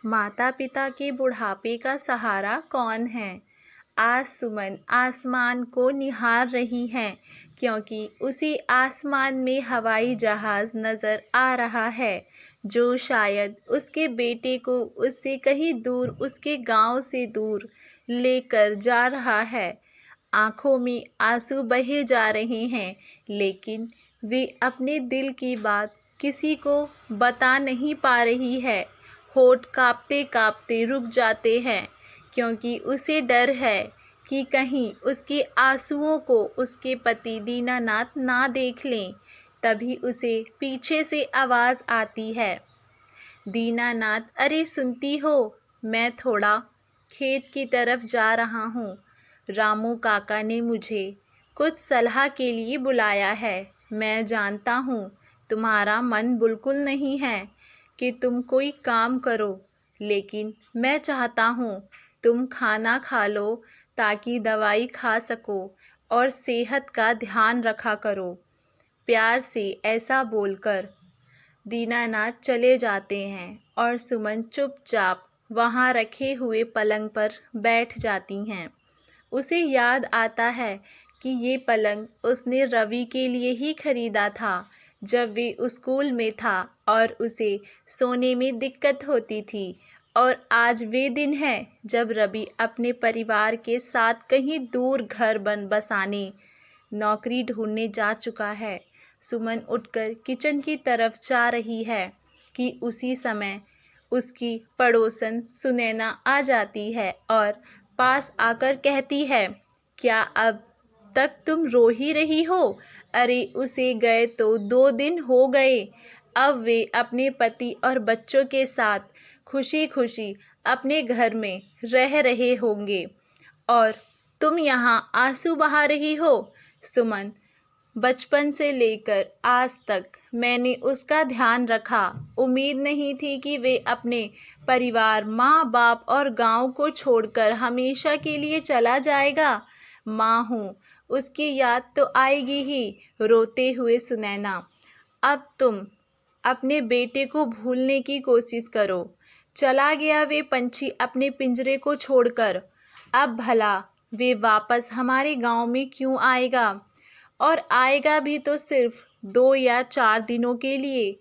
माता पिता के बुढ़ापे का सहारा कौन है। आज सुमन आसमान को निहार रही हैं क्योंकि उसी आसमान में हवाई जहाज़ नज़र आ रहा है जो शायद उसके बेटे को उससे कहीं दूर, उसके गांव से दूर लेकर जा रहा है। आंखों में आंसू बहे जा रहे हैं, लेकिन वे अपने दिल की बात किसी को बता नहीं पा रही है। होठ कांपते कांपते रुक जाते हैं क्योंकि उसे डर है कि कहीं उसके आंसुओं को उसके पति दीनानाथ ना देख लें। तभी उसे पीछे से आवाज़ आती है, दीनानाथ, अरे सुनती हो, मैं थोड़ा खेत की तरफ जा रहा हूँ। रामू काका ने मुझे कुछ सलाह के लिए बुलाया है। मैं जानता हूँ तुम्हारा मन बिल्कुल नहीं है कि तुम कोई काम करो, लेकिन मैं चाहता हूँ तुम खाना खा लो ताकि दवाई खा सको और सेहत का ध्यान रखा करो। प्यार से ऐसा बोलकर दीनानाथ चले जाते हैं और सुमन चुपचाप वहाँ रखे हुए पलंग पर बैठ जाती हैं। उसे याद आता है कि ये पलंग उसने रवि के लिए ही खरीदा था जब वे स्कूल में था और उसे सोने में दिक्कत होती थी। और आज वे दिन है जब रवि अपने परिवार के साथ कहीं दूर घर बसाने नौकरी ढूंढने जा चुका है। सुमन उठकर किचन की तरफ जा रही है कि उसी समय उसकी पड़ोसन सुनैना आ जाती है और पास आकर कहती है, क्या अब तक तुम रो ही रही हो? अरे उसे गए तो 2 दिन हो गए। अब वे अपने पति और बच्चों के साथ खुशी खुशी अपने घर में रह रहे होंगे और तुम यहाँ आंसू बहा रही हो। सुमन, बचपन से लेकर आज तक मैंने उसका ध्यान रखा। उम्मीद नहीं थी कि वे अपने परिवार, माँ बाप और गांव को छोड़कर हमेशा के लिए चला जाएगा। माँ हूँ, उसकी याद तो आएगी ही। रोते हुए सुनैना, अब तुम अपने बेटे को भूलने की कोशिश करो। चला गया वे पंछी अपने पिंजरे को छोड़कर। अब भला वे वापस हमारे गांव में क्यों आएगा? और आएगा भी तो सिर्फ 2 या 4 दिनों के लिए।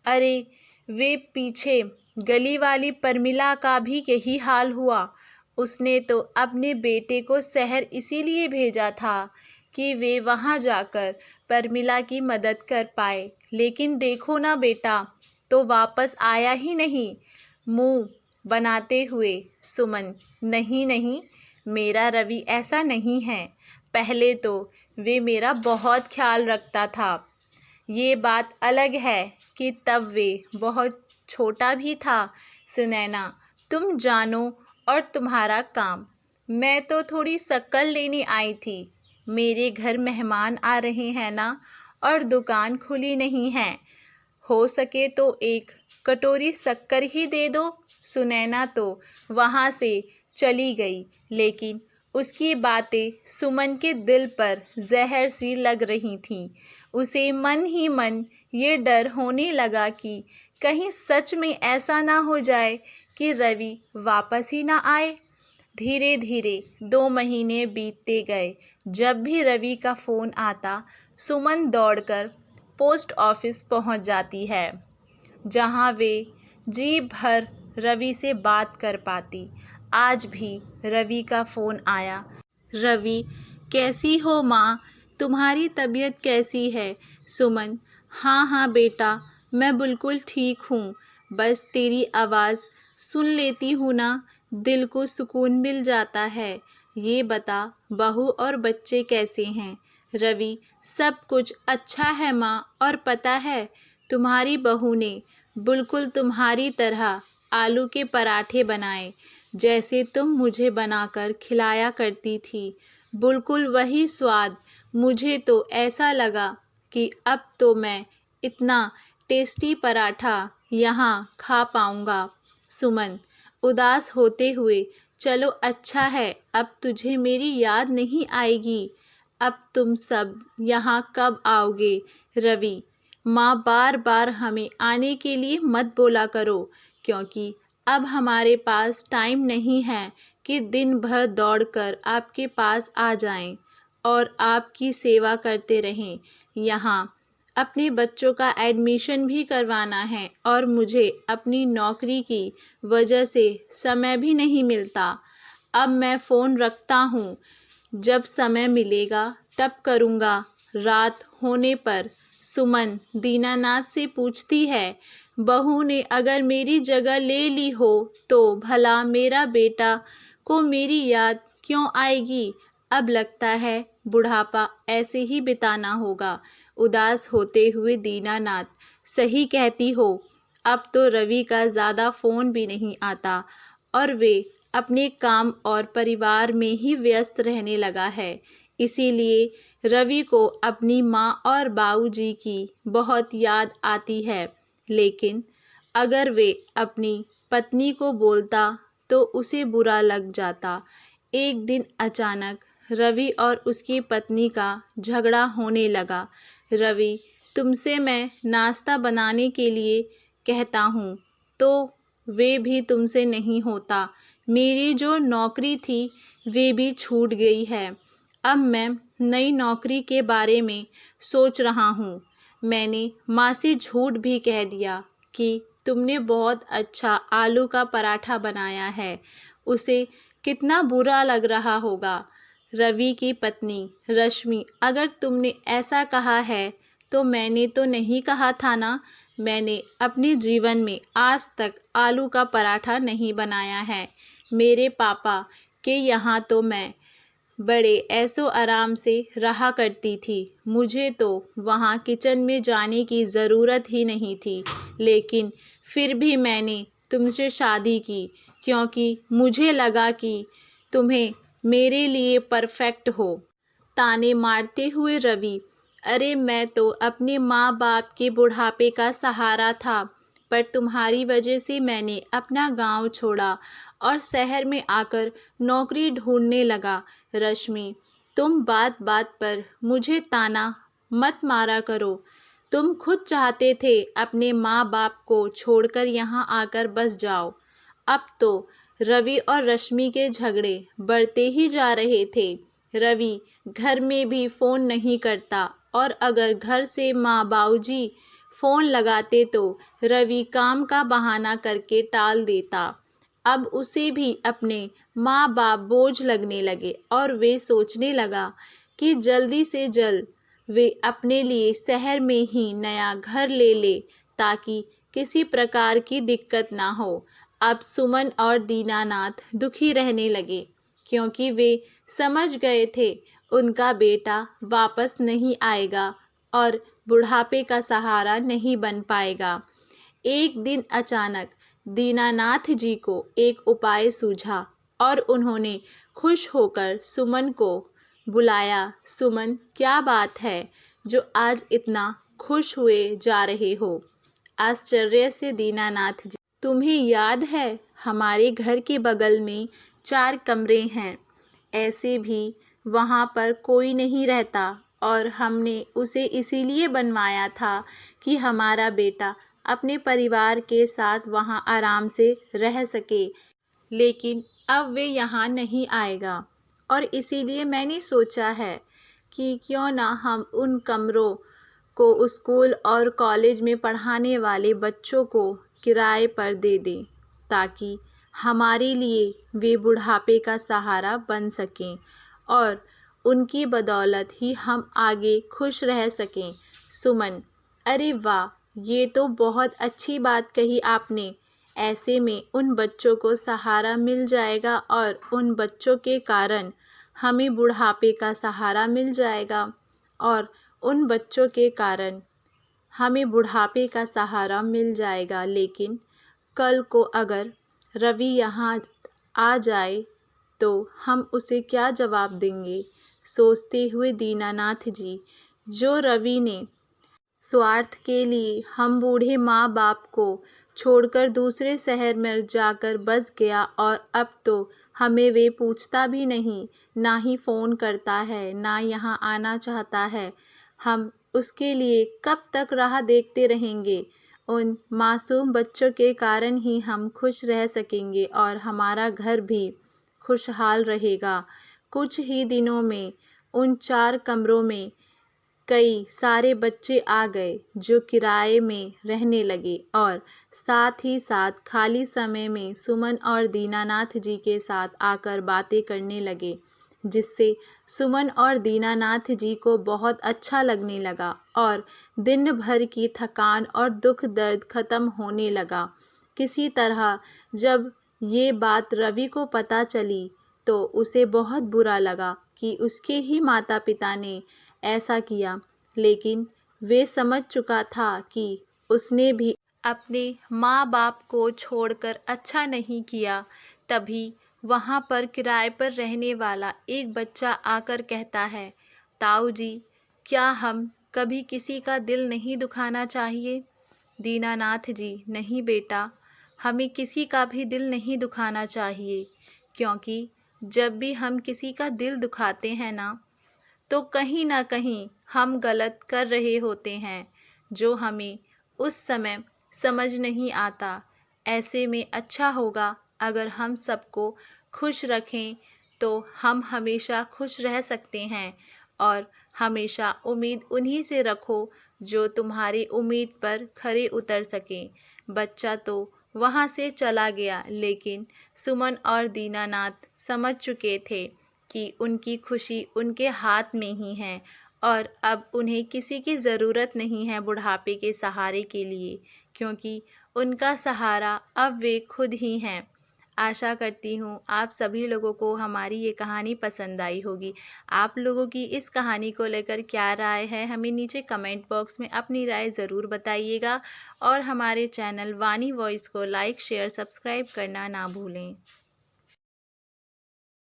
अरे वे पीछे गली वाली परमिला का भी यही हाल हुआ। उसने तो अपने बेटे को शहर इसीलिए भेजा था कि वे वहां जाकर परमिला की मदद कर पाए, लेकिन देखो ना बेटा, तो वापस आया ही नहीं। मुंह बनाते हुए सुमन, नहीं नहीं, मेरा रवि ऐसा नहीं है। पहले तो वे मेरा बहुत ख्याल रखता था। ये बात अलग है कि तब वे बहुत छोटा भी था। सुनैना, तुम जानो और तुम्हारा काम। मैं तो थोड़ी शक्कर लेने आई थी। मेरे घर मेहमान आ रहे हैं ना, और दुकान खुली नहीं है। हो सके तो एक कटोरी शक्कर ही दे दो। सुनैना तो वहाँ से चली गई, लेकिन उसकी बातें सुमन के दिल पर जहर सी लग रही थीं। उसे मन ही मन ये डर होने लगा कि कहीं सच में ऐसा ना हो जाए कि रवि वापस ही ना आए। धीरे धीरे 2 महीने बीतते गए। जब भी रवि का फ़ोन आता, सुमन दौड़कर पोस्ट ऑफिस पहुंच जाती है, जहां वे जी भर रवि से बात कर पाती। आज भी रवि का फ़ोन आया। रवि, कैसी हो माँ? तुम्हारी तबीयत कैसी है? सुमन, हाँ हाँ बेटा, मैं बिल्कुल ठीक हूँ। बस तेरी आवाज़ सुन लेती हूँ ना, दिल को सुकून मिल जाता है। ये बता, बहू और बच्चे कैसे हैं? रवि, सब कुछ अच्छा है माँ, और पता है तुम्हारी बहू ने बिल्कुल तुम्हारी तरह आलू के पराठे बनाए, जैसे तुम मुझे बनाकर खिलाया करती थी। बिल्कुल वही स्वाद। मुझे तो ऐसा लगा कि अब तो मैं इतना टेस्टी पराठा यहाँ खा पाऊँगा। सुमन, उदास होते हुए, चलो अच्छा है, अब तुझे मेरी याद नहीं आएगी। अब तुम सब यहाँ कब आओगे? रवि, माँ बार बार हमें आने के लिए मत बोला करो, क्योंकि अब हमारे पास टाइम नहीं है कि दिन भर दौड़कर आपके पास आ जाएं और आपकी सेवा करते रहें। यहाँ अपने बच्चों का एडमिशन भी करवाना है और मुझे अपनी नौकरी की वजह से समय भी नहीं मिलता। अब मैं फ़ोन रखता हूँ, जब समय मिलेगा तब करूँगा। रात होने पर सुमन दीनानाथ से पूछती है, बहू ने अगर मेरी जगह ले ली हो तो भला मेरा बेटा को मेरी याद क्यों आएगी। अब लगता है बुढ़ापा ऐसे ही बिताना होगा। उदास होते हुए दीनानाथ, सही कहती हो। अब तो रवि का ज़्यादा फ़ोन भी नहीं आता और वे अपने काम और परिवार में ही व्यस्त रहने लगा है। इसीलिए रवि को अपनी माँ और बाबूजी की बहुत याद आती है। लेकिन अगर वे अपनी पत्नी को बोलता तो उसे बुरा लग जाता। एक दिन अचानक रवि और उसकी पत्नी का झगड़ा होने लगा। रवि, तुमसे मैं नाश्ता बनाने के लिए कहता हूँ तो वे भी तुमसे नहीं होता। मेरी जो नौकरी थी वे भी छूट गई है। अब मैं नई नौकरी के बारे में सोच रहा हूँ। मैंने माँ से झूठ भी कह दिया कि तुमने बहुत अच्छा आलू का पराठा बनाया है। उसे कितना बुरा लग रहा होगा। रवि की पत्नी रश्मि, अगर तुमने ऐसा कहा है तो मैंने तो नहीं कहा था ना। मैंने अपने जीवन में आज तक आलू का पराठा नहीं बनाया है। मेरे पापा के यहाँ तो मैं बड़े ऐसो आराम से रहा करती थी। मुझे तो वहाँ किचन में जाने की ज़रूरत ही नहीं थी। लेकिन फिर भी मैंने तुमसे शादी की क्योंकि मुझे लगा कि तुम्हें मेरे लिए परफेक्ट हो। ताने मारते हुए रवि, अरे मैं तो अपने माँ बाप के बुढ़ापे का सहारा था, पर तुम्हारी वजह से मैंने अपना गांव छोड़ा और शहर में आकर नौकरी ढूंढने लगा। रश्मि, तुम बात बात पर मुझे ताना मत मारा करो। तुम खुद चाहते थे अपने माँ बाप को छोड़कर यहाँ आकर बस जाओ। अब तो रवि और रश्मि के झगड़े बढ़ते ही जा रहे थे। रवि घर में भी फ़ोन नहीं करता और अगर घर से माँ बाबूजी फ़ोन लगाते तो रवि काम का बहाना करके टाल देता। अब उसे भी अपने माँ बाप बोझ लगने लगे और वे सोचने लगा कि जल्दी से जल्द वे अपने लिए शहर में ही नया घर ले ले ताकि किसी प्रकार की दिक्कत ना हो। अब सुमन और दीनानाथ दुखी रहने लगे क्योंकि वे समझ गए थे उनका बेटा वापस नहीं आएगा और बुढ़ापे का सहारा नहीं बन पाएगा। एक दिन अचानक दीनानाथ जी को एक उपाय सूझा और उन्होंने खुश होकर सुमन को बुलाया। सुमन, क्या बात है जो आज इतना खुश हुए जा रहे हो? आश्चर्य से दीनानाथ जी, तुम्हें याद है हमारे घर के बगल में 4 कमरे हैं। ऐसे भी वहाँ पर कोई नहीं रहता और हमने उसे इसीलिए बनवाया था कि हमारा बेटा अपने परिवार के साथ वहाँ आराम से रह सके। लेकिन अब वे यहाँ नहीं आएगा और इसीलिए मैंने सोचा है कि क्यों ना हम उन कमरों को स्कूल और कॉलेज में पढ़ाने वाले बच्चों को किराए पर दे दें ताकि हमारे लिए वे बुढ़ापे का सहारा बन सकें और उनकी बदौलत ही हम आगे खुश रह सकें। सुमन, अरे वाह, ये तो बहुत अच्छी बात कही आपने। ऐसे में उन बच्चों को सहारा मिल जाएगा और उन बच्चों के कारण हमें बुढ़ापे का सहारा मिल जाएगा और उन बच्चों के कारण हमें बुढ़ापे का सहारा मिल जाएगा। लेकिन कल को अगर रवि यहाँ आ जाए तो हम उसे क्या जवाब देंगे? सोचते हुए दीनानाथ जी, जो रवि ने स्वार्थ के लिए हम बूढ़े माँ बाप को छोड़कर दूसरे शहर में जाकर बस गया और अब तो हमें वे पूछता भी नहीं, ना ही फ़ोन करता है, ना यहाँ आना चाहता है। हम उसके लिए कब तक राह देखते रहेंगे उन मासूम बच्चों के कारण ही हम खुश रह सकेंगे और हमारा घर भी खुशहाल रहेगा। कुछ ही दिनों में उन 4 कमरों में कई सारे बच्चे आ गए जो किराए में रहने लगे और साथ ही साथ खाली समय में सुमन और दीनानाथ जी के साथ आकर बातें करने लगे, जिससे सुमन और दीनानाथ जी को बहुत अच्छा लगने लगा और दिन भर की थकान और दुख दर्द खत्म होने लगा। किसी तरह जब ये बात रवि को पता चली तो उसे बहुत बुरा लगा कि उसके ही माता पिता ने ऐसा किया, लेकिन वे समझ चुका था कि उसने भी अपने माँ बाप को छोड़कर अच्छा नहीं किया। तभी वहाँ पर किराए पर रहने वाला एक बच्चा आकर कहता है, ताऊ जी, क्या हम कभी किसी का दिल नहीं दुखाना चाहिए? दीनानाथ जी, नहीं बेटा, हमें किसी का भी दिल नहीं दुखाना चाहिए, क्योंकि जब भी हम किसी का दिल दुखाते हैं ना, तो कहीं ना कहीं हम गलत कर रहे होते हैं, जो हमें उस समय समझ नहीं आता। ऐसे में अच्छा होगा अगर हम सबको खुश रखें, तो हम हमेशा खुश रह सकते हैं। और हमेशा उम्मीद उन्हीं से रखो जो तुम्हारी उम्मीद पर खरे उतर सकें। बच्चा तो वहाँ से चला गया, लेकिन सुमन और दीनानाथ समझ चुके थे कि उनकी खुशी उनके हाथ में ही है और अब उन्हें किसी की ज़रूरत नहीं है बुढ़ापे के सहारे के लिए, क्योंकि उनका सहारा अब वे खुद ही हैं। आशा करती हूँ आप सभी लोगों को हमारी ये कहानी पसंद आई होगी। आप लोगों की इस कहानी को लेकर क्या राय है, हमें नीचे कमेंट बॉक्स में अपनी राय ज़रूर बताइएगा और हमारे चैनल वाणी वॉइस को लाइक, शेयर, सब्सक्राइब करना ना भूलें।